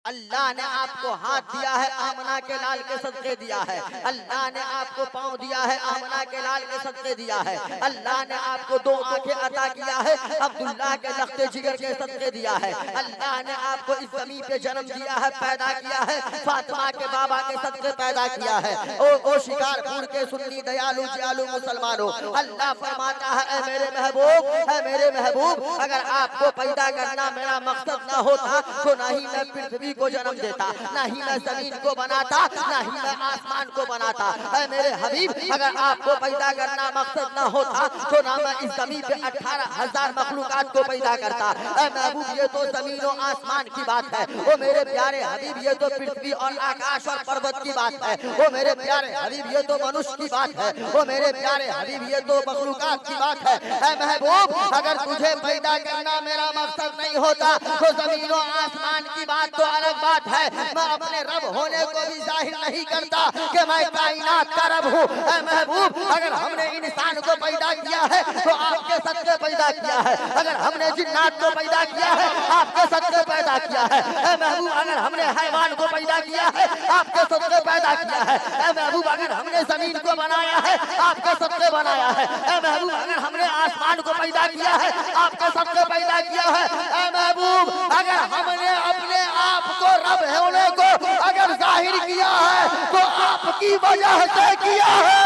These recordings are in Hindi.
अल्लाह ने आपको हाथ दिया है, आमना के लाल के सदके दिया है। अल्लाह ने आपको पाँव दिया है, आमना के लाल के सदके दिया है। अल्लाह ने आपको 2 आंखें अता किया है, अब्दुल्लाह के लख्ते जिगर के सदके दिया है। अल्लाह ने आपको इस ज़मीन पे जन्म दिया है, पैदा किया है, फातिमा के बाबा के सदके पैदा किया है। ओ शिकारपुर के सुन्नी दयालु दयालु मुसलमानों, अल्लाह फरमाता है, ऐ मेरे महबूब, ऐ मेरे महबूब, अगर आपको पैदा करना मेरा मकसद न होता तो नहीं मैं पृथ्वी को जन्म देता, ना ही मैं जमीन को बनाता, ना ही मैं आसमान को बनाता। ऐ मेरे हबीब, अगर आपको पैदा करना मकसद न होता तो ना मैं इस जमीन पे 18,000 मखलूकात को पैदा करता। ऐ महबूब, ये तो जमीन और आसमान की बात है। वो मेरे प्यारे हबीब, ये तो पृथ्वी और आकाश और पर्वत की बात है। वो मेरे प्यारे हबीब, ये तो मनुष्य की बात है। वो मेरे प्यारे हबीब, ये तो मखलूकात की बात है। ऐ महबूब, अगर तुझे पैदा करना मेरा मकसद नहीं होता तो जमीन और आसमान की बात तो अलग बात है। मैं अपने रब होने को भी जाहिर नहीं करता कि मैं कायनात का रब हूँ। ऐ महबूब, अगर हमने इंसान को पैदा किया है तो आपके सदके पैदा किया है। अगर हमने जिन्नात को पैदा किया है, आपके सदके पैदा किया है। ऐ महबूब, अगर हमने हैवान को पैदा किया है, आपके सदके पैदा किया है। ऐ महबूब, अगर हमने जमीन को बनाया है, आपके सदके बनाया है। ऐ महबूब, अगर हमने आसमान को पैदा किया है, आपके सदके पैदा किया है। ऐ महबूब, अगर हमने अपने आप को रब होने को अगर जाहिर किया है तो आपकी वजह से किया है।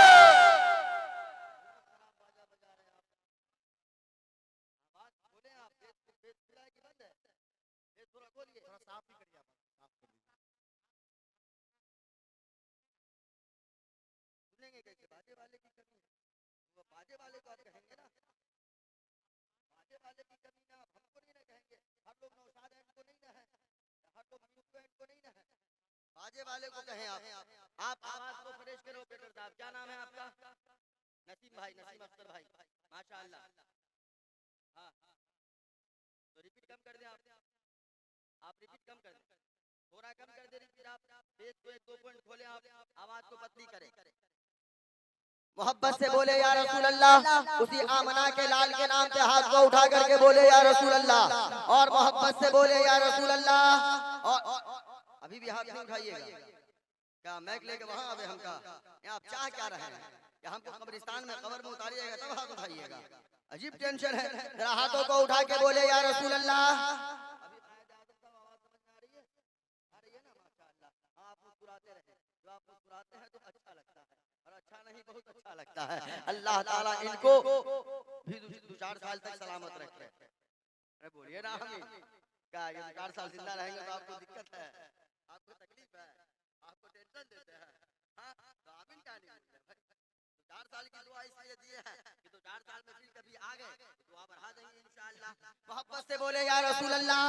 बाजे वाले की कमी है, वो बाजे वाले को आप कहेंगे ना, बाजे वाले की कमी ना हमको नहीं ना कहेंगे। हर लोग नौशाद को नहीं ना है, हर लोग को नहीं ना है, बाजे वाले को कहें आप आवाज को फ्रेश करो। बेटर साहब, क्या नाम है आपका? नसीम भाई, नसीम अख्तर भाई, माशाअल्लाह। हाँ, तो रिपीट कम कर दे आप रिपीट कम कर दे, थोड़ा कम कर दे रिपीट। आप फेस को 1-2 पॉइंट खोले, आप आवाज को पतली करें। मोहब्बत से बोले या रसूल अल्लाह। उसी आमना के लाल के नाम पे हाथ को उठा करके बोले या रसूल अल्लाह, और मोहब्बत से बोले या रसूल अल्लाह। और अभी भी हाथ नहीं उठाइएगा, क्या मैक लेके वहां आवे हमका? आप चाह क्या रहे हैं? या हमको कब्रिस्तान में कब्र में उतारिएगा तब हाथ उठाइएगा? अजीब टेंशन है। जरा हाथों को उठा के बोले या रसूल अल्लाह। आप मुस्कुराते रहे, जो आप मुस्कुराते हैं तो अच्छा लगता है, और अच्छा नहीं बहुत अच्छा लगता है। अल्लाह ताला इनको भी 2-4 साल तक सलामत रखे। अरे बोलिए ना, हम क्या ये 4 साल जिंदा रहेंगे तो आपको दिक्कत है, आपको तकलीफ है, आपको टेंशन देते हैं? हाँ, तो आमीन क्या नहीं बोलते भाई? 4 साल की दुआ इसलिए दिए हैं कि 4 साल में फिर कभी आ गए तो दुआ बढ़ा देंगे इंशाअल्लाह। मोहब्बत से बोले या रसूल अल्लाह।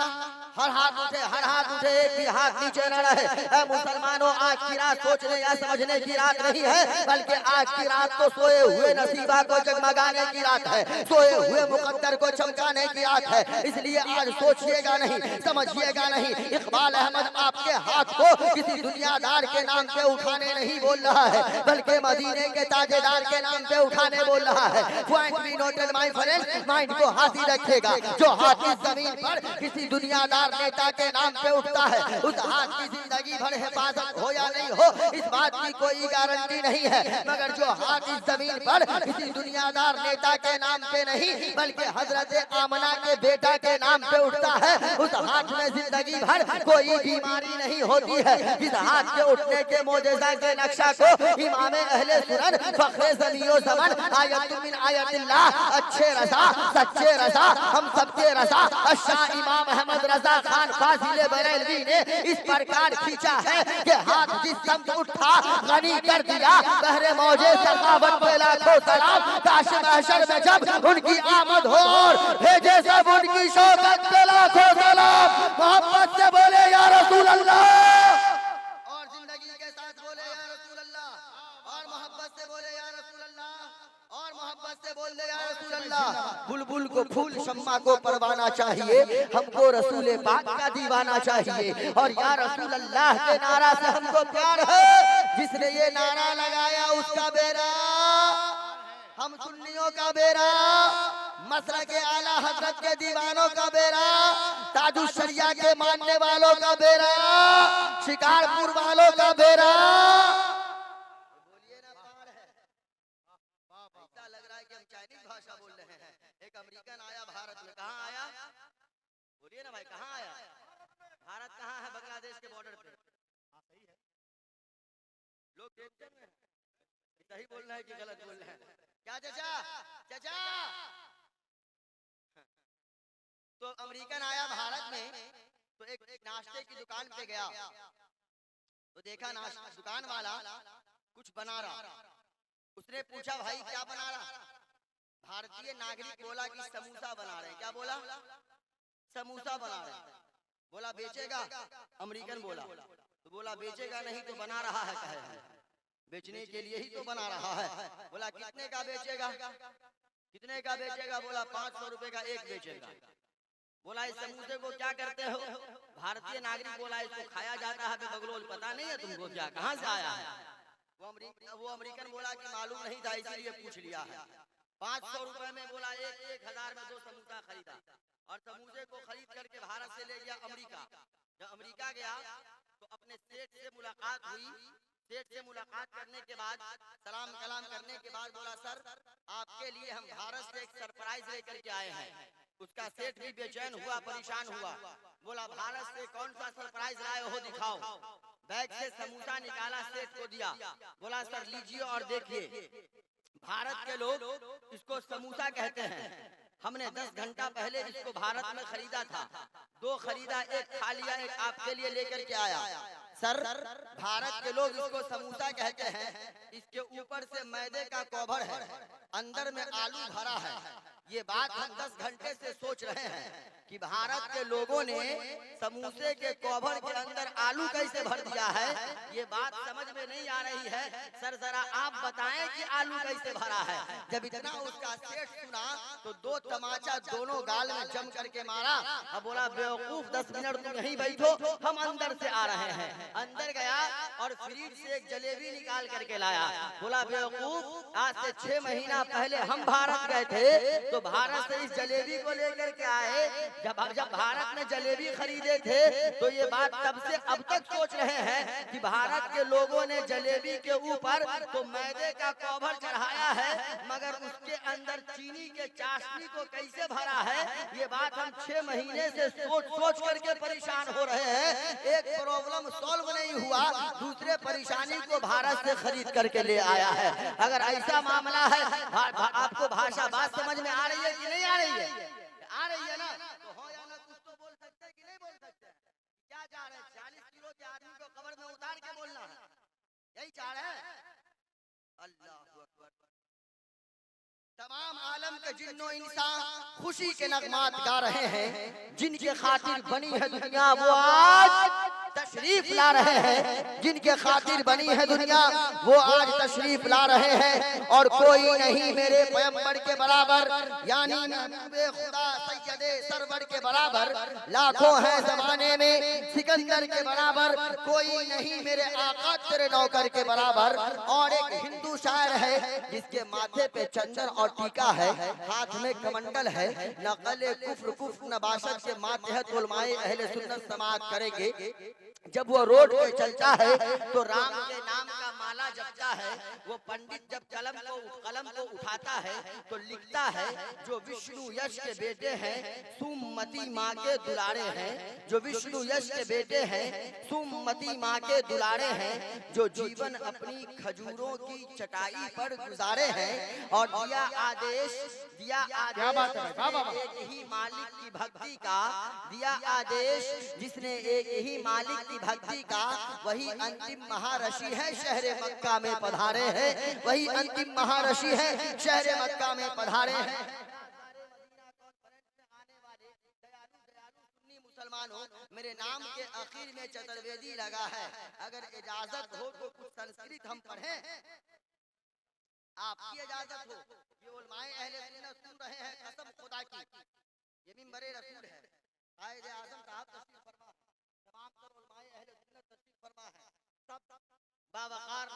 हर हाथ उठे, हर हाथ उठे, एक भी हाथ नीचे न रहे। ऐ मुसलमानों, आज की रात सोचने या समझने की रात नहीं है, बल्कि आज की रात तो सोए हुए नसीबा को जगमगाने की रात है, सोए हुए मुकद्दर को चमकाने की रात है। इसलिए आज सोचिएगा नहीं, समझिएगा नहीं। इकबाल अहमद आपके हाथ को किसी दुनियादार के नाम पे उठाने नहीं बोल रहा है, बल्कि मदीने के ताजेदार के नाम पे उठाने बोल रहा है। Point be noted my friend, mind को हासिल रखिएगा। जो हाथ इस जमीन पर किसी दुनियादार नेता के नाम पे उठता है, उस हाथ की जिंदगी भर हिफाजत हो या नहीं हो, इस बात की कोई गारंटी नहीं है। मगर जो हाथ इस जमीन पर किसी दुनियादार नेता के नाम पे नहीं, बल्कि हजरत आमना के बेटा के नाम पे उठता है, उस हाथ में जिंदगी भर कोई बीमारी नहीं होती है। इस हाथ के उठने के मोजेज़ा के नक्शा को इमाम अहले सुनन फखरे ज़मीओ ज़मान आयत मिन आयतिल्लाह, अच्छे रज़ा सच्चे रज़ा हम सबके रज़ा शाह इमाम अहमद रज़ा खान फाजिल बरेलवी ने इस प्रकार खींचा है कि हाथ जिस समत उठा गनी कर दिया बहरे मौजे सखावत पे लाखों सलाम। काश महशर में जब उनकी आमद हो और भेजे सब उनकी शौकत पे लाखों सलाम। मोहब्बत से बोले या रसूल अल्लाह, और जिंदगी के साथ बोले या रसूल अल्लाह, और मोहब्बत से बोले या रसूल अल्लाह, और मोहब्बत से बोल दे या रसूल अल्लाह। बुलबुल को फूल शम्मा को परवाना चाहिए, हमको रसूल पाक का दीवाना चाहिए, और या रसूल अल्लाह के नारा से हमको प्यार है। जिसने ये नारा लगाया उसका बेरा, हम सुन्नियों का बेरा मसलक के आला हजरत के दीवानों का बेड़ा, ताजु शरिया के मानने वालों का बेड़ा, शिकारपुर वालों का बेड़ा। बोलिए ना पार है। ऐसा लग रहा है कि हम चाइनीज भाषा बोल रहे हैं। एक अमेरिकन आया भारत में, कहाँ आया? बोलिए ना भाई, कहाँ आया? भारत कहाँ है? बांग्लादेश के बॉर्डर पे। लोग टेंशन में सही बोल रहे हैं कि गलत बोल रहे हैं? क्या चाचा? चाचा तो अमेरिकन आया भारत में, तो एक नाश्ते की दुकान पे गया, तो देखा दुकान वाला कुछ बना रहा। उसने पूछा भाई क्या बना रहा? भारतीय नागरिक बोला कि समोसा बना रहे हैं। क्या बोला? समोसा बना रहे हैं। बोला बेचेगा? अमेरिकन बोला, तो बोला बेचेगा नहीं तो बना रहा है। कहे बेचने के लिए ही तो बना रहा है। बोला कितने का बेचेगा? कितने का बेचेगा? बोला 500 रुपए का एक बेचेगा। बोला इस समोसे को क्या करते हो? भारतीय नागरिक बोला इसको खाया जाता है बगलोल, पता नहीं है तुमको क्या, कहाँ से आया है? वो अमेरिकन बोला कि मालूम नहीं था इसीलिए पूछ लिया है। 500 रुपए में बोला 1000 में 2 समोसा खरीदा, और समोसे को खरीद करके भारत से ले गया अमेरिका। जब अमेरिका गया तो अपने सेठ से मुलाकात हुई। सेठ से मुलाकात करने के बाद सलाम कलाम करने के बाद बोला सर आपके लिए हम भारत से एक सरप्राइज लेकर के आए हैं। उसका सेठ भी बेचैन हुआ, परेशान हुआ। बोला भारत से कौन सा सरप्राइज लाए हो दिखाओ। बैग से समोसा निकाला, सेठ को दिया। बोला सर लीजिए और देखिए, भारत के लोग इसको समोसा कहते हैं। हमने 10 घंटा पहले इसको भारत में खरीदा था। 2 खरीदा, एक खा लिया, एक आपके लिए लेकर के आया। सर भारत के लोग इसको समोसा कहते हैं। इसके ऊपर से मैदे का कवर है, अंदर में आलू भरा है। ये बात हम 10 घंटे से सोच रहे हैं कि भारत के लोगों ने समोसे के कवर के अंदर आलू कैसे भर दिया है। ये बात समझ में नहीं आ रही है। सर जरा आप बताएं कि आलू कैसे भरा है। जब इतना उसका सेठ सुना तो 2 तमाचा दोनों गाल में जम करके मारा। अब बोला बेवकूफ 10 मिनट तुम यहीं बैठो, हम अंदर से आ रहे हैं। अंदर गया और फ्रिज से एक जलेबी निकाल करके लाया। बोला बेवकूफ आज से 6 महीना पहले हम भारत गए थे, तो भारत से इस जलेबी को लेकर के आए। जब भारत में जलेबी खरीदे थे तो ये बात तब से अब तक सोच रहे हैं कि भारत के लोगों ने जलेबी के ऊपर तो मैदे का कवर चढ़ाया है, मगर उसके अंदर चीनी के चाशनी को कैसे भरा है। ये बात हम 6 महीने से सोच करके परेशान हो रहे हैं। एक प्रॉब्लम सॉल्व नहीं हुआ, दूसरे परेशानी को भारत से खरीद करके ले आया है। अगर ऐसा मामला है, आपको भाषा बात समझ में आ रही है कि नहीं आ रही है? आ रही है ना? तो हो या ना कुछ तो बोल सकते हैं कि नहीं बोल सकते? क्या चाह रहे हैं? 40 किलो के आदमी को कब्र में उतार के बोलना है, यही चाह रहे हैं? अल्लाह अकबर। तमाम आलम के जिन्नो इंसान खुशी के नगमात गा रहे हैं। जिनके खातिर बनी है दुनिया वो आज तशरीफ ला रहे हैं। जिनके खातिर बनी है दुनिया वो आज तशरीफ ला रहे हैं। और कोई नहीं मेरे पैगंबर के बराबर, यानी महबूबे खुदा सैयदे सरवर के बराबर। लाखों हैं जमाने में सिकंदर के बराबर, कोई नहीं मेरे आका तेरे नौकर के बराबर। और एक हिंदू शायर है जिसके माथे पे चंदन और टीका है, हाथ में कमंडल है। नकले कुफ्र कुफ्र नबाशत के मातहत उलमाए अहले सुन्नत समाअत करेंगे। जब वो रोड पे चलता है तो राम के नाम का माला जपता है। वो पंडित जब कलम को उठाता है तो लिखता है जो विष्णु यश के बेटे हैं सुमति माँ के दुलारे हैं। जो विष्णु यश के बेटे हैं सुमति माँ के दुलारे हैं। जो जीवन अपनी खजूरों की चटाई पर गुजारे हैं। और दिया आदेश एक ही मालिक की भक्ति का, दिया आदेश जिसने एक ही मालिक की भक्ति का, वही अंतिम महारषि है शहरे मक्का में पधारे हैं। वही अंतिम महारषि है शहरे मक्का में पधारे हैं। मुसलमान हो, मेरे नाम के आखिर में चतुर्वेदी लगा है। अगर इजाजत हो तो कुछ संस्कृत हम पढ़ें, आपकी इजाजत हो। ये उलमाए अहले सुन्नत सुन रहे हैं कसम खुदा की, ये मिंबरे रसूल है। कायदे आज़म साहब तशरीफ फरमा है, तमाम तर उलमाए अहले सुन्नत तशरीफ फरमा है। सब बावकार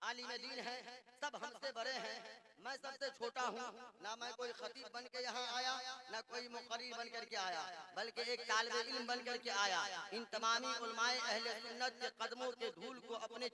आलिम दीन हैं, सब हमसे बड़े हैं। मैं सबसे छोटा हूँ, ना मैं कोई खतीब बन के यहाँ आया, ना कोई मुकर्रिर बन करके आया, बल्कि एक तालिबे इल्म बन करके आया। इन तमामी उलमाए अहले सुन्नत के कदमों के धूल को अपने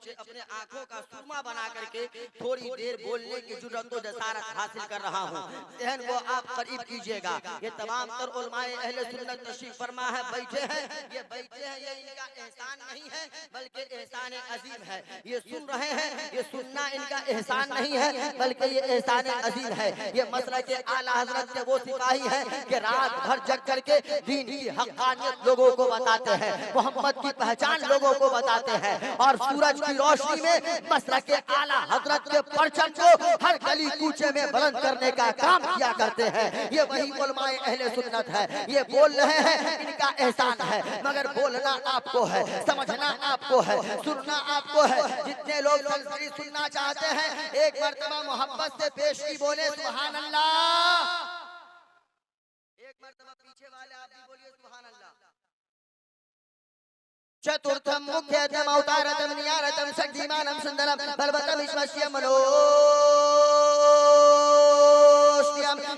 आंखों का सुरमा बना करके थोड़ी देर बोलने की जुर्रत व जसारत हासिल कर रहा हूँ। जहन को आप करीब कीजिएगा। ये तमाम तर उलमाए अहले सुन्नत तशरीफ फरमा है, बैठे हैं, ये बैठे हैं, ये इनका एहसान नहीं है बल्कि एहसान अजीम है। ये सुन रहे हैं, ये सुनना इनका एहसान नहीं है बल्कि ये एहसान अजीम है। ये मसलक के आला हजरत के वो सिपाही हैं कि रात भर जग करके दीन की हक़ानियत लोगों को बताते हैं, मोहम्मद की पहचान लोगों को बताते हैं और सूरज की रोशनी में मसलक के आला हजरत के परचम को हर गली कूचे में बुलंद करने का काम किया करते हैं। ये वही उलमाए अहले सुन्नत है। ये बोल रहे हैं, इनका एहसान है, मगर बोलना आपको है, समझना आपको है, सुनना आपको है। जितने लोग सलसली सुनना चाहते हैं, एक मर्तबा मोहब्बत से पेश की बोले सुभान अल्लाह। एक मर्तबा पीछे वाले आप भी बोलिए सुभान अल्लाह। चतुर्थम मुख्यतम अवतारतम नियारतम शक्तिमानम सुंदरम बलवतम विश्वस्यम मनोष्यम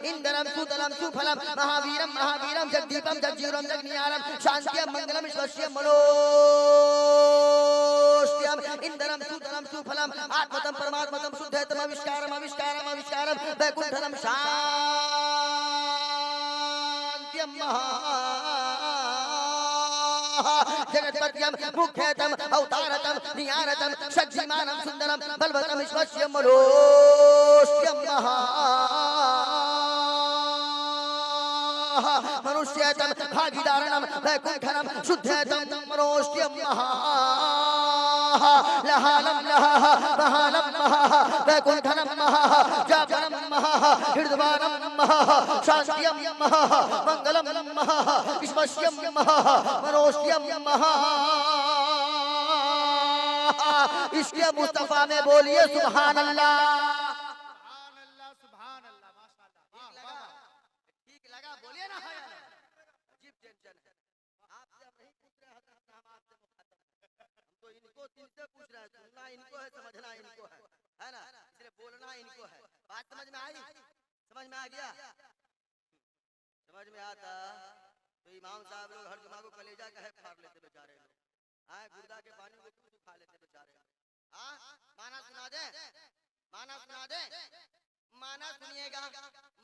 इंद्रम सुतलम सुफलम महावीरम महावीरम जगदीपम जगजीवरम जगनियारम शांतियम मंगलम विश्वस्यम मनोष्यम इंद्रम सुतलम सुफलम आत्मतम परमात्मतम शुद्धतम आविष्कारम आविष्कारम आविष्कारम वैकुंठम शांत्यम जगत्पत्यम मुख्यतम अवतारतम नियारतम शक्तिमानम सुंदरम बलवतम विश्वस्यम मनोष्यम मनुष्यतम भागीदारणम वैकुंठनम शुद्धतम मनोष्यम लहालम लहा महालम महा वैकुंठनम महा जापनम महा हृदवानम महा शांतियम महा मंगलम महा विश्वस्यम महा मनोष्यम महा। इसके मुस्तफा में बोलिए सुभान अल्लाह। ठीक लगा बोलिए ना। अजीब टेंशन है, आपसे हम नहीं पूछ रहे हैं, हम आपसे मुखातब हैं। हम तो इनको तुमसे पूछ रहे हैं, सुनना इनको है, समझना इनको है ना, इसलिए बोलना इनको है। बात समझ में आई? समझ में आ गया? समझ में आता तो इमाम साहब लोग हर जुमा को कलेजा का है फाड़ लेते बेचारे लोग, गुर्दा के पानी को क्यों खा लेते बेचारे। माना सुना दे, माना सुना दे, माना सुनिएगा,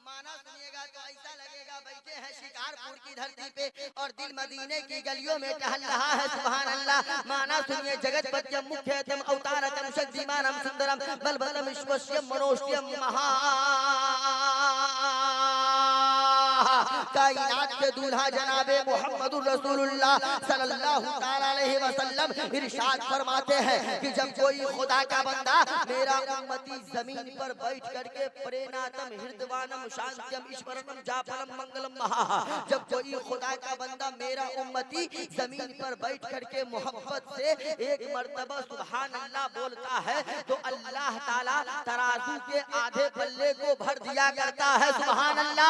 माना सुनिएगा तो ऐसा लगेगा बैठे हैं शिकारपुर की धरती पे और दिल मदीने की गलियों में टहल रहा है। सुभान अल्लाह। माना सुनिए, जगतपत्यम मुख्यतम अवतारतम शक्तिमानम सुंदरम बलवतम विश्वस्यम मनोष्यम महा कायनात के दूल्हा जनाबे मोहम्मदुर रसूलुल्लाह सल्लल्लाहु तआला अलैहि वसल्लम इरशाद फरमाते हैं कि जब कोई खुदा का बंदा मेरा उम्मती जमीन पर बैठ करके प्रेनातम हृदवानम शांत्यम ईश्वरनम जापनम मंगलम महा, जब कोई खुदा का बंदा मेरा उम्मती जमीन पर बैठ करके मोहब्बत से एक मर्तबा सुभान अल्लाह बोलता है तो अल्लाह ताला तराजू के आधे पल्ले को भर दिया करता है। सुभान अल्लाह।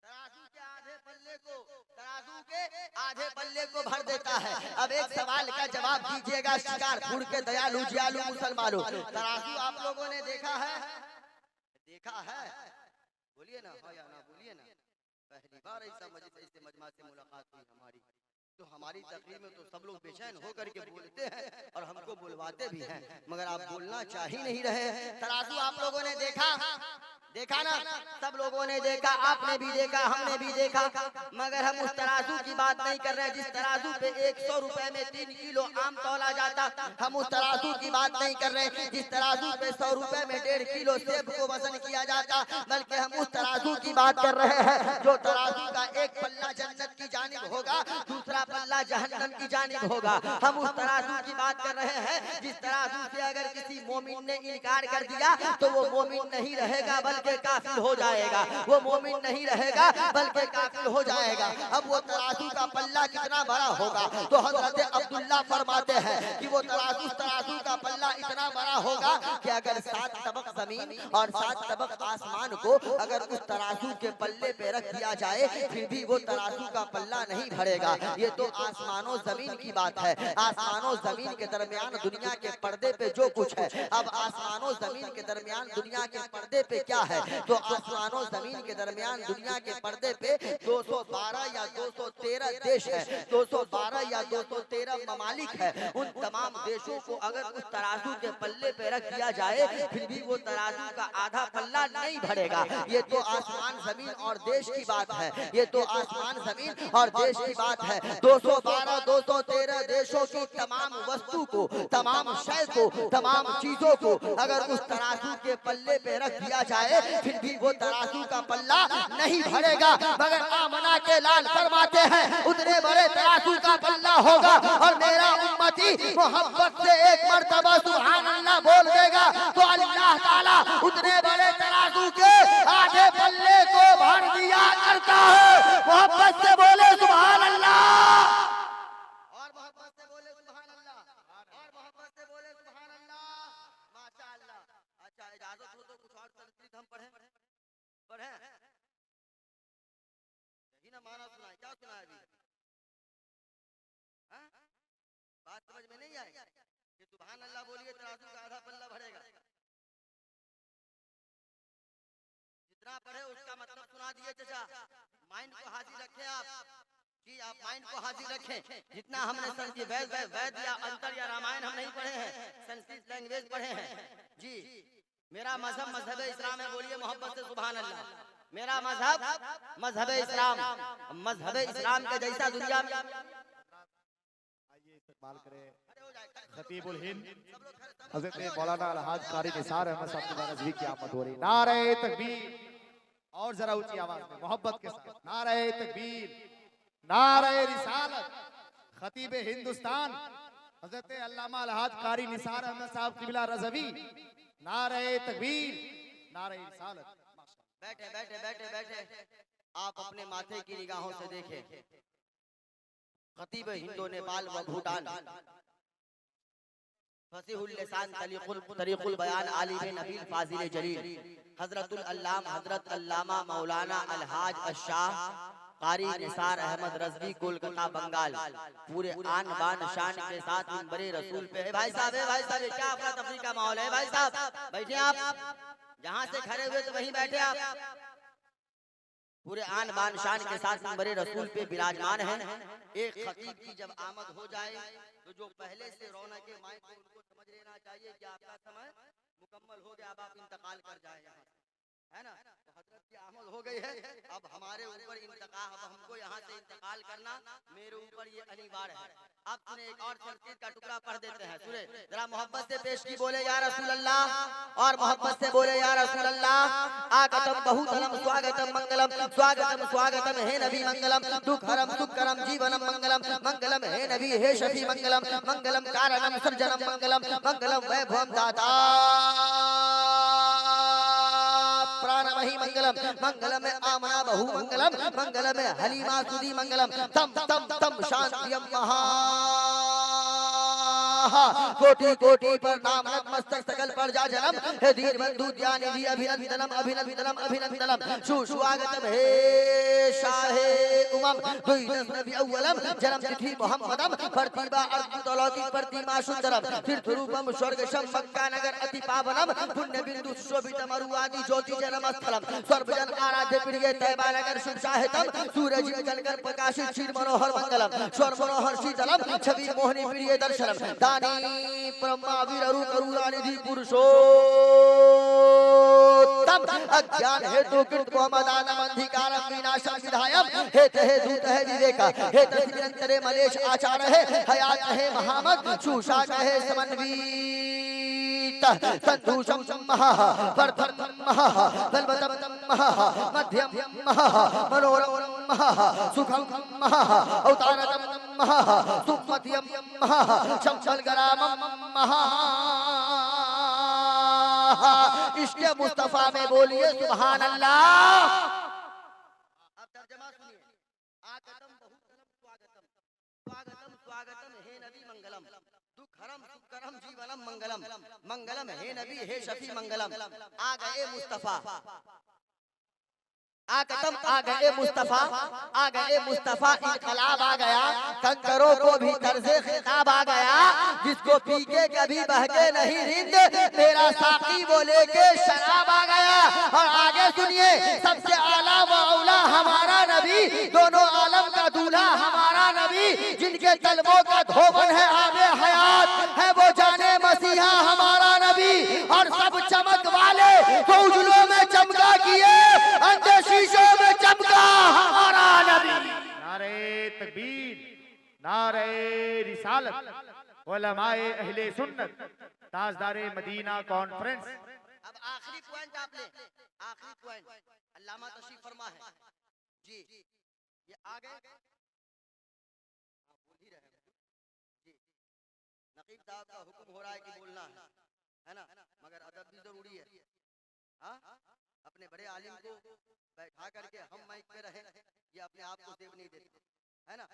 तराजू के आधे पल्ले को भर देता है। अब एक सवाल का जवाब दीजिएगा शिकारपुर के दयालु जियालु मुसलमानों, तराजू आप लोगों ने देखा है? देखा है? बोलिए ना, हाँ या ना बोलिए ना। पहली बार ऐसा मजमा से मुलाकात हुई हमारी, तो हमारी तकरीर में तो सब लोग बेचैन होकर के बोलते हैं और हमको बुलवाते भी हैं, मगर आप बोलना चाह ही नहीं रहे। तराजू आप लोगों ने देखा? देखा ना, सब लोगों ने देखा, आपने भी देखा, हमने भी देखा, मगर हम उस तराजू की बात नहीं कर रहे जिस तराजू पे 100 रुपए में 3 किलो आम तौला जाता। हम उस तराजू की बात नहीं कर रहे जिस तराजू पे 100 रुपए में 1.5 किलो सेब को वजन किया जाता, बल्कि हम उस तराजू की बात कर रहे हैं जो तराजू का एक पल्ला जन्नत की जानिब होगा, दूसरा पल्ला जहन्नम की जानिब होगा। हम उस तराजू की बात कर रहे हैं जिस तराजू से अगर किसी मोमिन ने इनकार कर दिया तो वो मोमिन नहीं रहेगा बल्कि काफिर हो जाएगा, वो मोमिन नहीं रहेगा बल्कि काफिर हो जाएगा। अब वो तराजू का पल्ला कितना बड़ा होगा तो हजरत अब्दुल्ला फरमाते हैं कि वो तराजू का पल्ला इतना बड़ा होगा कि अगर 7 तबक जमीन और 7 तबक आसमान को अगर उस तराजू के पल्ले पे रख दिया जाए फिर भी वो तराजू का पल्ला नहीं भरेगा। ये तो आसमानों जमीन की बात है। आसमानों जमीन के दरमियान दुनिया के पर्दे पे जो कुछ है, अब आसमानों जमीन के दरमियान दुनिया के पर्दे पे क्या है, तो आसमानों जमीन के दरमियान दुनिया के पर्दे पे 212 या 213 देश है, 212 या 213 ममालिक है। उन तमाम देशों को अगर उस तराजू के पल्ले पे रख दिया जाए, फिर भी वो तराजू का आधा पल्ला नहीं भरेगा। ये तो आसमान जमीन और देश की बात है, ये तो आसमान जमीन और देश की बात है। 212 213 देशों की तमाम वस्तु को, तमाम शय को, तमाम चीजों को अगर उस तराजू के पल्ले पे रख दिया जाए, फिर भी वो तराजू का पल्ला नहीं भरेगा। मगर आमना के लाल फरमाते हैं उतने बड़े तराजू का पल्ला होगा। और मेरा उम्मती मोहब्बत से एक मर्तबा सुभान अल्लाह बोल देगा तो अल्लाह ताला उतने बड़े तराजू के आधे पल्ले को भर दिया करता है। मोहब्बत से बोले सुभान अल्लाह, और मोहब्बत से बोले सुभान अल्लाह, और मोहब्बत से बोले सुभान अल्लाह। माशाअल्लाह। अच्छा, इजाजत हो तो कुछ और संस्कृत हम पढ़ें? यही ना माना सुनाए, क्या सुना अभी? बात समझ में नहीं आई कि सुभान अल्लाह बोलिए तराजू का आधा पल्ला भरेगा। जितना पढ़े उसका मतलब सुना दिए चाचा। माइंड को हाजिर रखें आप जी, आप माइंड को हाजिर रखें। जितना हमने संस्कृत वैद या अंतर या रामायण हम नहीं पढ़े हैं, संस्कृत लैंग्वेज पढ़े हैं जी। मेरा मजहब इस्लाम है, बोलिए मोहब्बत से सुभान अल्लाह। मेरा मजहब इस्लाम, मजहब इस्लाम के जैसा दुनिया में इस्तेमाल करें। खतीबुल हिंद हज़रत मौलाना अलहाज कारी निसार अहमद साहब की नज़वी की आमद हो रही। नारे तकबीर, और जरा ऊंची आवाज में मोहब्बत के साथ नारे तकबीर, नारे रिसालत। खतीब हिंदुस्तान हज़रत अल्लामा अलहाज कारी निसार अहमद साहब क़िबला रज़वी, नारे तकबीर, नारे रिसालत। बैठे बैठे बैठे बैठे आप अपने माथे की निगाहों से देखें। खतीब हिंदो नेपाल व भूटान, फसीहुल लिसान तरीकुल बयान आलिम नबील फाजिल जलील हजरतुल अल्लाम हजरत अल्लामा मौलाना अलहाज अशाह कारी निसार अहमद रज़वी कोलकाता बंगाल पूरे आन बान शान के साथ बड़े रसूल पे है। भाई साहब क्या अपना तफरीक का माहौल है? भाई साहब बैठे आप, जहाँ से खड़े हुए तो वहीं बैठे आप। पूरे आन बान शान के साथ बड़े रसूल पे विराजमान हैं। एक खतीब की जब आमद हो जाए तो जो पहले से रौनक के माइक को उनको समझ लेना चाहिए कि आपका समय मुकम्मल हो गया, अब आप इंतकाल कर जाए यहाँ, है ना। तो हजरत की आमद हो गई है, अब हमारे ऊपर इंतकाल, अब हमको यहाँ से इंतकाल करना मेरे ऊपर ये अनिवार्य है। अब सुने एक और संस्कृत का टुकड़ा पढ़ देते हैं, सुने जरा मोहब्बत से पेश की, बोले या रसूल अल्लाह, और मोहब्बत से बोले या रसूल अल्लाह। आगतम बहुतलम स्वागतम मंगलम, स्वागतम स्वागतम हे नबी मंगलम, दुखहरम सुखकरम जीवनम मंगलम, मंगलम हे नबी हे शफी मंगलम, मंगलम कारणम सर्जनम मंगलम, मंगलम वैभवम दाता प्राणमही मंगलम, मंगलम में आमना बहु मंगलम, मंगलम में हलीमा सुदी मंगलम, तम तम तम शांतियम महा कोटि कोटि पर नाम नतमस्तक सकल पर जा जन्म हे धीर बंधु ज्ञानिधि अभिनंदनम अभिनंदनम अभिनंदनम सुस्वागतम हे शाहे उमम दुईदस नबी अव्वलम जन्म तिथि मोहम्मदम प्रतिभा अद्भुत अलौकिक प्रतिमा सुंदरम तीर्थ रूपम स्वर्गशम मक्का नगर अति पावनम पुण्य बिंदु सुशोभितम अरुवादि ज्योति जन्म स्थलम सर्वजन आराध्य प्रिय तैबा नगर शुभ शाहितम सूरज जलकर प्रकाशित क्षीर मनोहर मंगलम स्वर मनोहर शीतलम छवि मोहनी प्रिय दर्शनम दानी ब्रह्मा वीरु करुणानिधि पुरुषोत्तम अज्ञान हेतु कृत कोमदानम अंधिकारम विनाशम विधायम हेत हे दूत है विवेक हे निरंतरे मलेश आचार है हयात है महामत सुशाक है समन्वित संदूषम महा वर्धन महा बलवतम महा मध्यम महा मनोरम महा सुखम महा अवतारतम महा सुमध्यम महा शंसल गरामम महा। इश्क़ मुस्तफा में बोलिए सुभान अल्लाह। अब तर्जुमा सुनिए। आगतम बहुतलम स्वागतम, स्वागतम स्वागतम हे नबी मंगलम, दुखहरम सुखकरम जीवनम मंगलम, मंगलम हे नबी हे शफी मंगलम। आ गए मुस्तफा, आकतम आ गए मुस्तफा, आ गए मुस्तफा, इनकलाब आ गया, कंकरों को भी तर्ज़े खिताब आ गया, जिसको पी के कभी बहके नहीं रिंद, मेरा साकी वो लेके शराब आ गया। और आगे सुनिए, सबसे आला व औला हमारा नबी, दोनों आलम का दूल्हा हमारा नबी, जिनके तलबों का धोबन है आबे हयात है, वो जाने मसीहा हमारा नबी। और सब चमक वाले तो उजलों में चमका किए, अंधे शीशों में चमका हमारा नबी। नारे तकबीर, नारे रिसालत, उलमाए अहले सुन्नत, ताजदारे मदीना कॉन्फ्रेंस। अब आखिरी पॉइंट आप ले, आखिरी पॉइंट अल्लामा तशरीफ फरमा है जी, ये आ गए, बोल ही रहे हैं जी, नकीब साहब का हुक्म हो रहा है कि बोलना है ना, मगर अदब भी जरूरी है। हाँ, अपने बड़े आलिम को बैठा करके हम माइक पे रहे, ये अपने आप को सेव नहीं देते, है ना,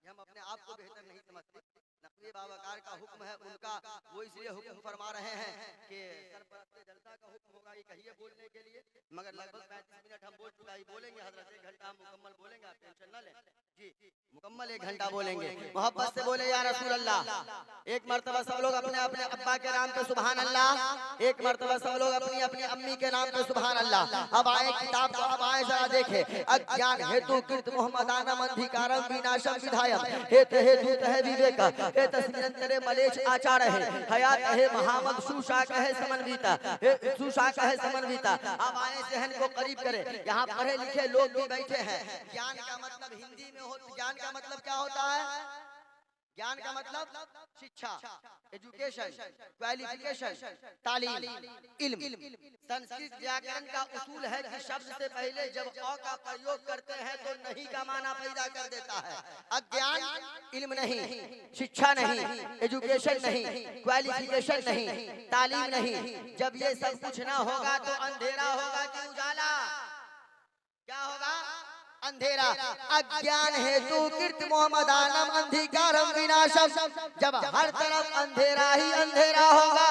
ये हम अपने आप को बेहतर नहीं समझते। नकवी बावकार का हुक्म है उनका, वो इसलिए हुक्म फरमा रहे हैं कि सरपरस्ते जलसा का हुक्म होगा, ये कहिए बोलने के लिए, मगर लगभग 35 मिनट हम बोल चुका ही, बोलेंगे हजरत 1 घंटा हम मुकम्मल बोलेंगे, आप टेंशन ना लें जी, मुकम्मल 1 घंटा बोलेंगे। मोहब्बत से बोले या रसूल अल्लाह, एक मर्तबा सब लोग अपने अपने अब्बा के नाम पे सुभान अल्लाह, एक मर्तबा सब लोग अपनी अपनी अम्मी के नाम पे सुभान अल्लाह। अब आए किताब को, अब आए जरा देखे, अज्ञान हेतु कृत मोहम्मदानम अंधिकारम विनाशम विधायम, हेतु हेतु तह विवेक, हे तस्मिरंतरे मलेच आचार है, हयात है महामद सुशाक है समन्विता, सुशाक है समन्विता। अब आए जहन को करीब करे, यहाँ पढ़े लिखे लोग भी बैठे हैं। ज्ञान का मतलब हिंदी में हो, ज्ञान का मतलब क्या होता है? ज्ञान का मतलब शिक्षा, एजुकेशन, क्वालिफिकेशन, तालीम, इल्म। संस्कृत व्याकरण का उसूल है कि शब्द से पहले जब अ का प्रयोग करते हैं तो नहीं का माना पैदा कर देता है। अज्ञान इल्म नहीं, शिक्षा नहीं, एजुकेशन नहीं, क्वालिफिकेशन नहीं, तालीम नहीं, जब ये सब कुछ ना होगा तो अंधेरा होगा कि उजाला? क्या होगा? अंधेरा। अज्ञान हेतु कृत मोहम्मदानम अंधिकारम विनाशम, जब हर तरफ अंधेरा ही अंधेरा होगा,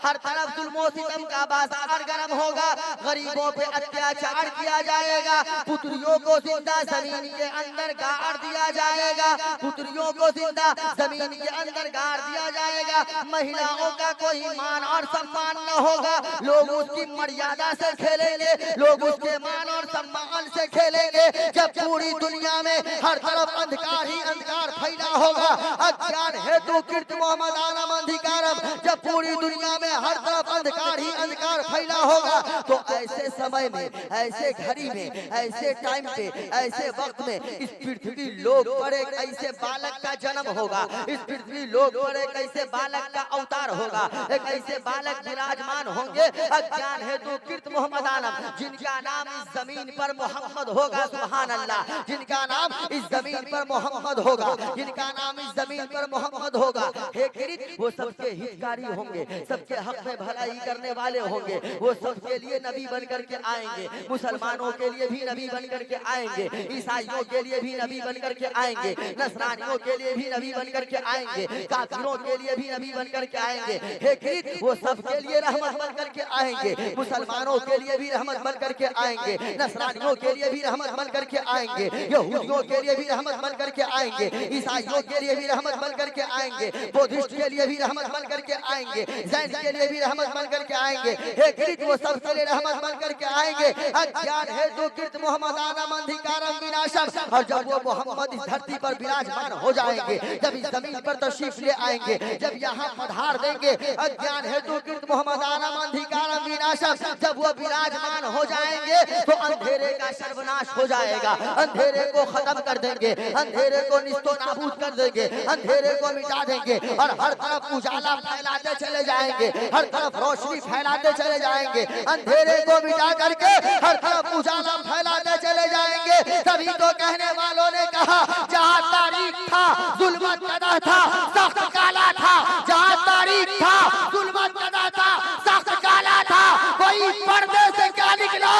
हर तरफ जुल्मो सितम का बाजार गर्म होगा, गरीबों पे अत्याचार किया जाएगा, पुत्रियों को जिंदा जमीन के अंदर गाड़ दिया जाएगा, पुत्रियों को जिंदा जमीन के अंदर गाड़ दिया जाएगा, महिलाओं का कोई मान और सम्मान न होगा, लोग उसकी मर्यादा से खेलेंगे, लोग उसके मान और सम्मान से खेलेंगे। जब पूरी दुनिया में हर तरफ अंधकार ही अंधकार फैला होगा, अज्ञान हेतु कृत मोहम्मदानम अंधिकारम, जब पूरी दुनिया में हर तरफ अंधकार ही अंधकार फैला होगा, तो ऐसे समय में, ऐसे घड़ी में, ऐसे टाइम पे, ऐसे वक्त में इस पृथ्वी लोक पर एक ऐसे बालक का जन्म होगा, इस पृथ्वी लोक पर एक ऐसे बालक का अवतार होगा, एक ऐसे बालक विराजमान होंगे, अज्ञान हेतु कृत मोहम्मदानम, जिनका नाम इस जमीन पर मोहम्मद होगा। सुभान अल्लाह, जिनका नाम इस जमीन पर मोहम्मद होगा, जिनका नाम इस जमीन पर मोहम्मद होगा। हे किरित, वो सबके हितकारी होंगे, सबके हक में भलाई करने वाले होंगे, वो सबके लिए नबी बन करके आएंगे, मुसलमानों के लिए भी नबी बन करके आएंगे, ईसाइयों के लिए भी नबी बन करके आएंगे, नसरानियों के लिए भी नबी बन करके आएंगे, काफिरों के लिए भी नबी बन करके आएंगे। हे किरित, वो सबके लिए रहमत बन करके आएंगे, मुसलमानों के लिए भी रहमत बन करके आएंगे, नसरानियों के लिए भी रहमत बन करके आएंगे, यहूदियों के लिए भी रहमत बन करके आएंगे, ईसाइयों के लिए भी रहमत बन करके आएंगे, बुद्धिस्ट के लिए भी रहमत बन करके आएंगे, जैन के लिए भी रहमत बन करके आएंगे। हे किरित, वो सब के लिए रहमत बन करके आएंगे। अज्ञान हेतु कृत मोहम्मदानम अंधिकारम विनाशम, और जब वो मोहम्मद इस धरती पर विराजमान हो जाएंगे, जब इस जमीन पर तशरीफ ले आएंगे, जब यहाँ पधार देंगे, अज्ञान हेतु कृत मोहम्मदानम अंधिकारम विनाशम, जब वो विराजमान हो जाएंगे तो अंधेरे का सर्वनाश हो जाएगा, अंधेरे को खत्म कर देंगे, अंधेरे को निस्तो नाबूद कर देंगे, अंधेरे को मिटा देंगे, और हर तरफ उजाला फैलाते चले जाएंगे, हर तरफ रोशनी फैलाते चले जाएंगे, अंधेरे को मिटा करके हर तरफ उजाला फैलाते चले जाएंगे। तभी तो कहने वालों ने कहा, जहाँ तारीख था जुल्मत कदा था, सख्त काला था, जहाँ तारीख था जुल्मत कदा था, सख्त काला था, कोई पर्दे से क्या निकला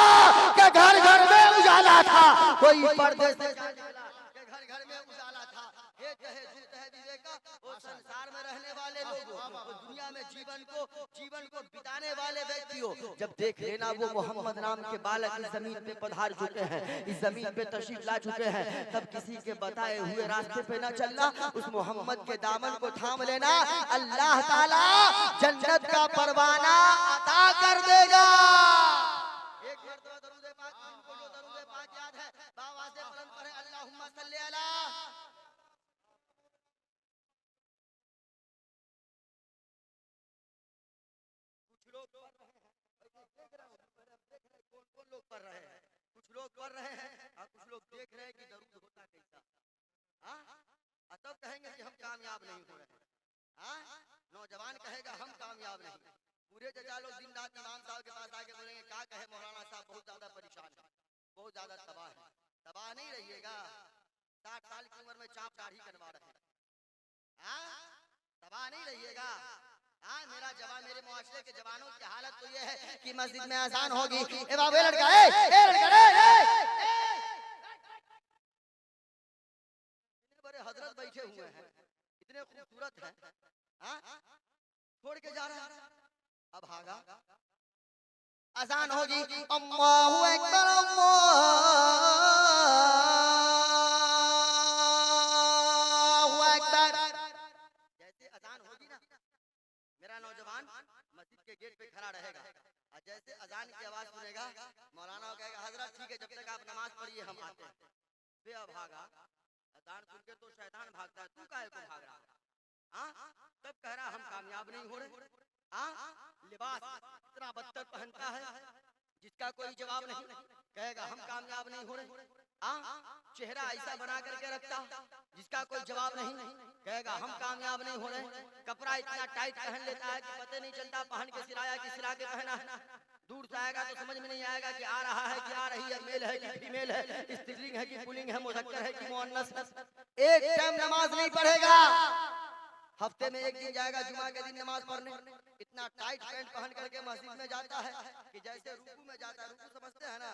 कि घर घर में उजाला था, कोई पर्दे से घर घर में उजाला था। हे कहे विवेका, वो संसार में रहने वाले लोगों, तो दुनिया में जीवन को बिताने वाले व्यक्तियों, जब देख लेना वो मोहम्मद नाम के बालक इस जमीन पे पधार चुके हैं, इस जमीन पे तशरीफ ला चुके हैं, तब किसी के बताए हुए रास्ते पे न चलना, उस मोहम्मद के दामन को थाम लेना, अल्लाह ताला जन्नत का परवाना अता कर देगा। एक मरतबा दरूद पाक, जिनको जो दरूद पाक याद है बाबा से बुलंद पढ़े, अल्लाहुम्मा सल्ली अला। कुछ लोग पढ़ रहे हैं, देख रहा हूं, कौन लोग पढ़ रहे हैं, कुछ लोग पढ़ रहे हैं और कुछ लोग देख रहे हैं कि दरूद होता कैसा। तब कहेंगे कि हम कामयाब नहीं हो रहे। नौजवान कहेगा हम कामयाब नहीं। पूरे चचा लोग दिन रात इमाम साहब के पास आके बोलेंगे क्या कहे मौलाना साहब बहुत ज्यादा परेशान है, बहुत ज्यादा तबाह है। तबाह नहीं रहिएगा, 60 साल की उम्र में चाप दाढ़ी करवा रहे हैं, तबाह नहीं रहिएगा। मेरा जवान, मेरे मुआशरे के जवानों की हालत तो ये है कि मस्जिद में आसान होगी, ए बाबू ए लड़का, ए लड़का, बड़े हजरत बैठे हुए हैं, इतने खूबसूरत हैं, छोड़ के जा रहा है। अब भागा, आसान होगी, अल्लाहु अकबर, अल्लाहु अकबर, जैसे अजान होगी ना, मेरा नौजवान मस्जिद के गेट पे खड़ा रहेगा और जैसे अजान की आवाज सुनेगा, मौलाना कहेगा हजरत ठीक है, जब तक आप नमाज पढ़िए हम आते हैं। फिर अब भागा, अजान सुन के तो शैतान भागता है, तू काहे को भाग रहा है? तब कह रहा हम कामयाब नहीं हो रहे। लिबास इतना बदतर पहनता है जिसका कोई जवाब नहीं, कहेगा हम कामयाब नहीं हो रहे। चेहरा ऐसा बना करके रखता जिसका कोई जवाब नहीं, कहेगा हम कामयाब नहीं हो रहे। कपड़ा इतना टाइट पहन लेता है कि पता नहीं चलता पहन के सिलाया कि सिला के पहना है। दूर से आएगा तो समझ में नहीं आएगा कि आ रहा है कि आ रही है, मेल है कि फीमेल है, स्त्रीलिंग है कि पुल्लिंग है, मुज़क्कर है कि मुअन्नस है। एक टाइम नमाज नहीं पढ़ेगा, हफ्ते में एक दिन जाएगा जुमा के दिन नमाज पढ़ने, इतना टाइट पैंट पहन करके मस्जिद में जाता है कि जैसे रुकू में जाता है। रुकू समझते हैं ना?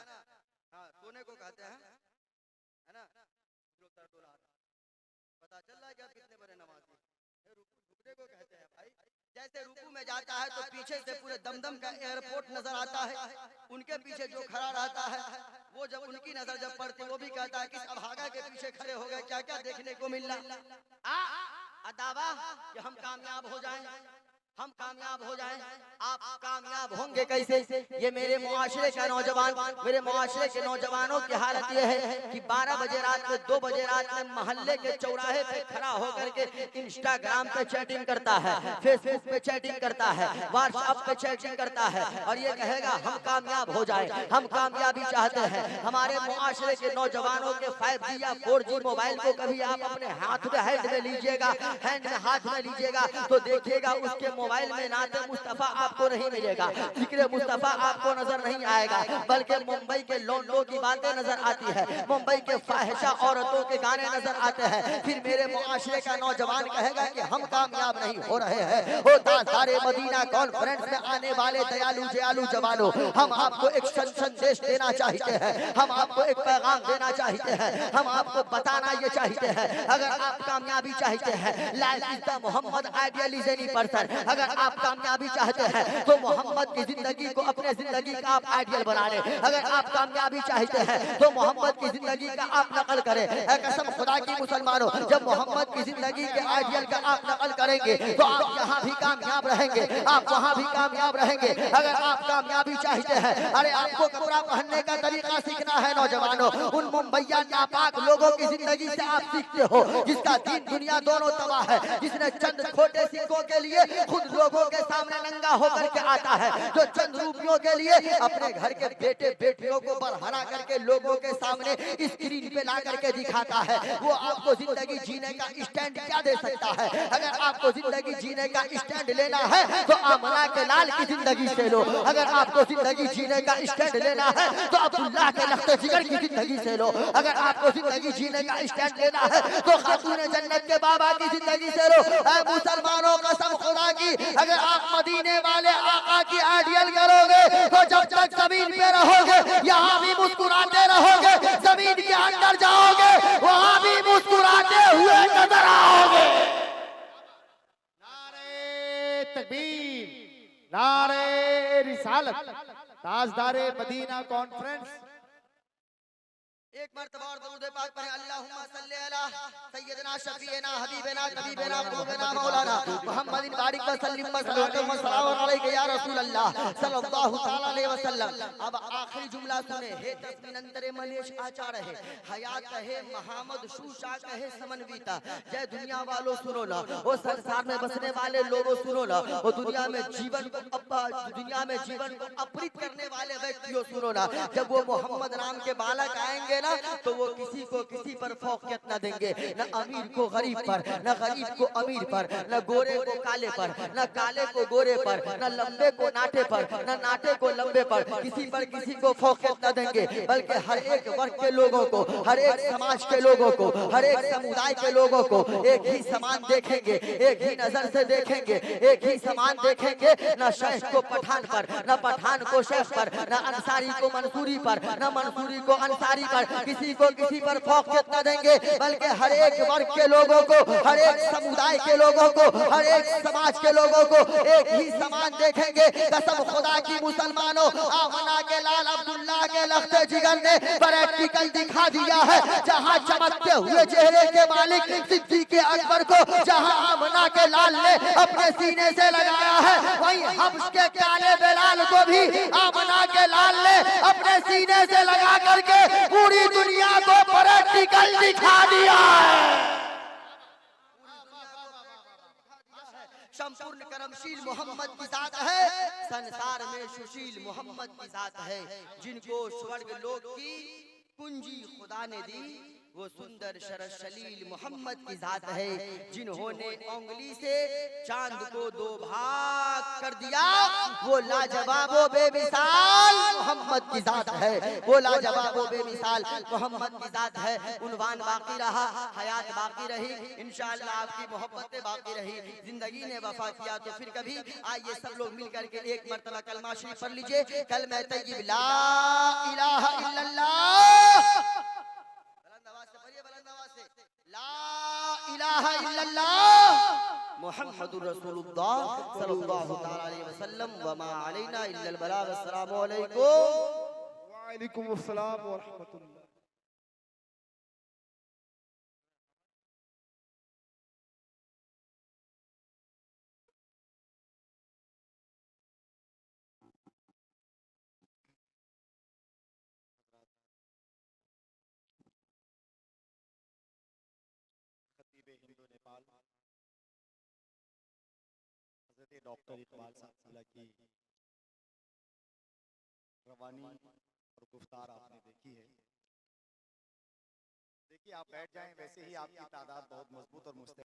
सोने को कहते हैं, है ना? लोग सर डोला रहे, पता चल रहा है कि आप कितने बड़े नमाज़ी। रुकू झुकने को कहते हैं भाई। जैसे रुकू में जाता है तो पीछे से पूरे दमदम का एयरपोर्ट नजर आता है, उनके पीछे जो खड़ा रहता है वो जब उनकी नजर जब पड़ती वो भी कहता है कि अभागा के पीछे खड़े हो गए, क्या क्या देखने को मिल रहा। दावा कि हम कामयाब हो जाएं, हम कामयाब हो जाएं। आप कामयाब होंगे कैसे? ये मेरे मुआशरे का नौजवान, मेरे मुआशरे के नौजवानों की हालत ये है कि 12 बजे रात में, 2 बजे रात में मोहल्ले के चौराहे पे खड़ा होकर के इंस्टाग्राम पे चैटिंग करता है, फेसबुक पे चैटिंग करता है, व्हाट्सएप पे चैटिंग करता है और ये कहेगा हम कामयाब हो जाएं, हम कामयाबी चाहते हैं। हमारे मुआशरे के नौजवानों के 5G या 4G मोबाइल को कभी आप अपने हाथ में हैंड में लीजिएगा, हैंड में हाथ में लीजिएगा तो देखिएगा उसके मोबाइल में नाते मुस्तफा आपको नहीं मिलेगा, जिक्र मुस्तफा आपको नजर नहीं आएगा, बल्कि मुंबई के लोंडों की बातें नजर आती है, मुंबई के फाहिशा औरतों के गाने नजर आते हैं। फिर मेरे मुआशरे का नौजवान कहेगा कि हम कामयाब नहीं हो रहे हैं। ओ ताज़दारे मदीना कॉन्फ्रेंस में आने वाले दयालु दयालु जवानों, हम आपको एक संदेश देना चाहते हैं, हम आपको एक पैगाम देना चाहते हैं, हम आपको बताना ये चाहते हैं, अगर आप कामयाबी चाहते हैं, life is the Mohammad ideal is any person, अगर आप कामयाबी चाहते हैं तो मोहम्मद की जिंदगी को अपने जिंदगी का आप आइडियल बना लें। अगर आप कामयाबी चाहते हैं तो मोहम्मद की जिंदगी का आप नकल करें। कसम खुदा की मुसलमानों, जब मोहम्मद की जिंदगी के आइडियल का आप नकल करेंगे तो आप यहाँ भी कामयाब रहेंगे, आप वहाँ भी कामयाब रहेंगे। अगर आप कामयाबी चाहते हैं, अरे आपको कपड़ा पहनने का तरीका सीखना है नौजवानों, उन मुंबईया नापाक लोगों की जिंदगी से आप सीखते हो जिसका दीन दुनिया दोनों तबाह है, जिसने चंद छोटे सिक्कों के लिए खुद लोगों के सामने नंगा होकर के आता है, जो चंद रुपयों के लिए अपने घर के बेटे बेटियों को बरहरा करके लोगों के सामने स्क्रीन पे ला करके दिखाता है, वो आपको जिंदगी जीने का स्टैंड क्या दे सकता है? अगर आपको जिंदगी जीने का स्टैंड लेना है तो आमना के लाल की जिंदगी से लो, अगर आपको जिंदगी जीने का स्टैंड लेना है तो अब्दुल्लाह के लख्ते जिगर की जिंदगी से लो, अगर आपको जिंदगी जीने का स्टैंड लेना है तो खातून जन्नत के बाबा की जिंदगी से लो। मुसलमानों कसम खुदा की, अगर आप मदीने वाले आका की आइडियल करोगे तो जब तक जमीन पे रहोगे यहाँ भी मुस्कुराते रहोगे, जमीन के अंदर जाओगे वहाँ भी मुस्कुराते हुए नजर आओगे। नारे रिसालत, ताजदारे मदीना कॉन्फ्रेंस। एक मर्तबा और दुरूद पाक पढ़ें। अल्लाहुम्मा सल्ली अला सय्यदना शफीना हबीबना तबीबना मौलाना मौलाना मुहम्मदिन बारिक व सल्लिम व सलाम व सलाम अलैका या रसूल अल्लाह सल्लल्लाहु तआला अलैहि वसल्लम। अब आखिरी जुमला सुने। हे तस्मीन अंतरे मलेश आचार है, हयात है महमद शूशा कहे समन्विता। जय दुनिया वालों सुनो ना, वो संसार में बसने वाले लोगों सुनो ना, वो दुनिया में जीवन को अपहृत करने वाले व्यक्तियों सुनो ना। जब वो मोहम्मद नाम के बालक आएंगे ना, तो वो किसी को किसी पर फौकियत न देंगे, न अमीर को गरीब पर, न गरीब को अमीर पर, न गोरे को काले पर, न काले को गोरे पर, न लंबे को नाटे पर, न नाटे को लंबे पर, किसी को फौकियत न देंगे, बल्कि हर एक वर्ग के लोगों को, हर एक समाज के लोगों को, हर एक समुदाय के लोगों को एक ही समान देखेंगे, एक ही नजर से देखेंगे, एक ही समान देखेंगे। न शेख को पठान पर, न पठान को शेख पर, न अंसारी को मंसूरी पर, न मंसूरी को अंसारी पर, किसी को किसी पर फौकियत न देंगे, बल्कि हर एक वर्ग के लोगों को, हर एक समुदाय के लोगों को, हर एक समाज के लोगों को एक ही समान देखेंगे। कसम खुदा की मुसलमानों, आमना के लाल अब्दुल्ला के लख्ते जिगर ने प्रैक्टिकल दिखा दिया है। जहां चमकते हुए चेहरे के मालिक सिद्दीक अकबर को जहां आमना के लाल ने अपने सीने से लगाया है, वहीं हब्श के काले बेलाल को भी आमना के लाल ने अपने सीने से लगा करके पूरी दुनिया को प्रैक्टिकल दिखा दिया है। संपूर्ण कर्मशील मोहम्मद की जात है, संसार में सुशील मोहम्मद की जात है। जिनको स्वर्ग लोक की कुंजी खुदा ने दी, वो सुंदर शरस शलील मोहम्मद की जात है। जिन्होंने उंगली से चांद को दो भाग कर दिया, वो लाजवाबो बेमिसाल मोहम्मद की जात है, वो लाजवाबो बेमिसाल मोहम्मद की जात है। उन्वान बाकी रहा, हयात बाकी रही, इंशाअल्लाह आपकी मोहब्बतें बाकी रही। जिंदगी ने वफा किया तो फिर कभी आइए सब लोग मिलकर के एक मर्तबा कलमा शरीफ पढ़ लीजिए। कलमा तय्यब ला इलाहा इल्लल्लाह, ला इलाहा इल्लल्लाह मुहम्मदुर रसूलुल्लाह सल्लल्लाहु तआला अलैहि वसल्लम व मा अलैना इल्लल बलाग। अस्सलामु अलैकुम। व अलैकुम अस्सलाम व रहमतुल्लाह। खतीब हिंदू नेपाल हज़रत डॉक्टर इकबाल साहब की रवानी और गुफ्तार आपने देखी है। देखिए आप बैठ जाएं, वैसे ही आपकी तादाद बहुत मजबूत और मुस्तैद